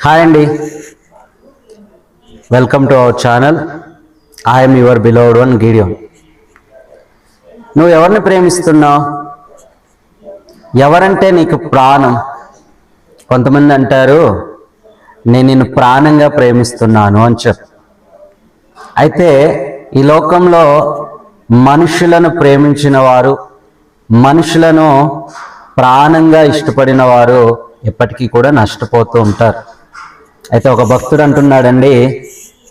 Hi అండి, welcome to our channel. I'm your beloved one Gideon. నువ్వు ఎవరిని ప్రేమిస్తున్నావు? ఎవరంటే నీకు ప్రాణం? కొంతమంది అంటారు, నేను నిన్ను ప్రాణంగా ప్రేమిస్తున్నాను అని చెప్పు. అయితే ఈ లోకంలో మనుషులను ప్రేమించిన వారు, మనుషులను ప్రాణంగా ఇష్టపడిన వారు ఎప్పటికీ కూడా నష్టపోతూ ఉంటారు. అయితే ఒక భక్తుడు అంటున్నాడండి,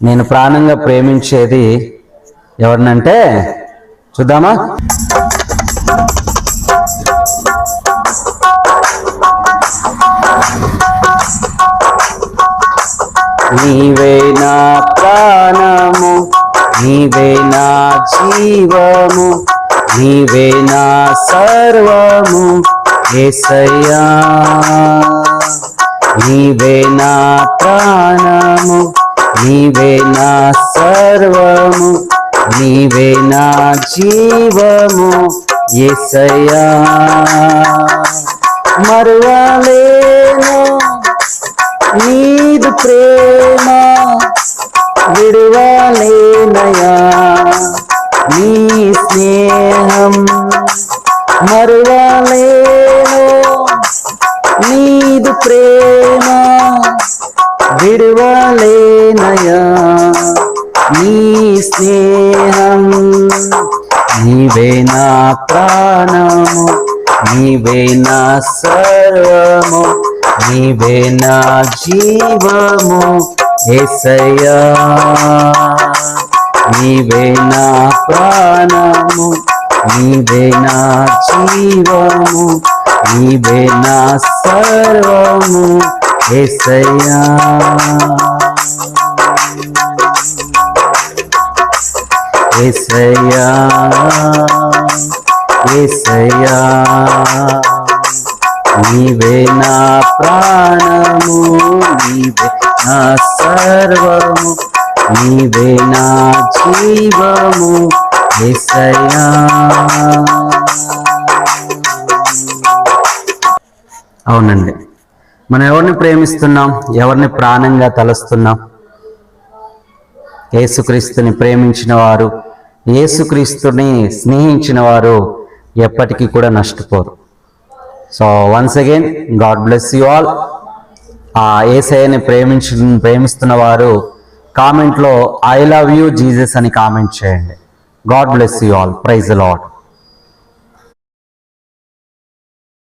నేను ప్రాణంగా ప్రేమించేది ఎవరినంటే చూద్దామా. నీవే నా ప్రాణము, నీవే నా జీవము, నీవే నా సర్వము యేసయ్యా. నీవే నా ప్రాణము, నీవే నా సర్వము, నీవే నా జీవము యేసయ్యా. మరువలేను నీదు ప్రేమ, విడువలేనయా నీ స్నేహం. మరువలేను నీదు ప్రేమ, విడువలేనయా నీ స్నేహం. నీవే నా ప్రాణము, నీవే నా సర్వము, నీవే నా జీవము యేసయ్యా. నీవే నా ప్రాణము, నీవే నా జీవము, నీవే నా సర్వము యేసయ్యా. యేసయ్యా, యేసయ్యా. నీవే నా ప్రాణము, నీవే నా సర్వము, నీవే నా జీవము యేసయ్యా. అవునండి, మనం ఎవరిని ప్రేమిస్తున్నాం? ఎవరిని ప్రాణంగా తలస్తున్నాం? యేసుక్రీస్తుని ప్రేమించిన వారు, యేసుక్రీస్తుని స్నేహించిన వారు ఎప్పటికీ కూడా నష్టపోరు. So once again God bless you all. ఆ యేసయ్యని ప్రేమిస్తున్న వారు కామెంట్లో ఐ లవ్ యూ జీసస్ అని కామెంట్ చేయండి. God bless you all. Praise the lord.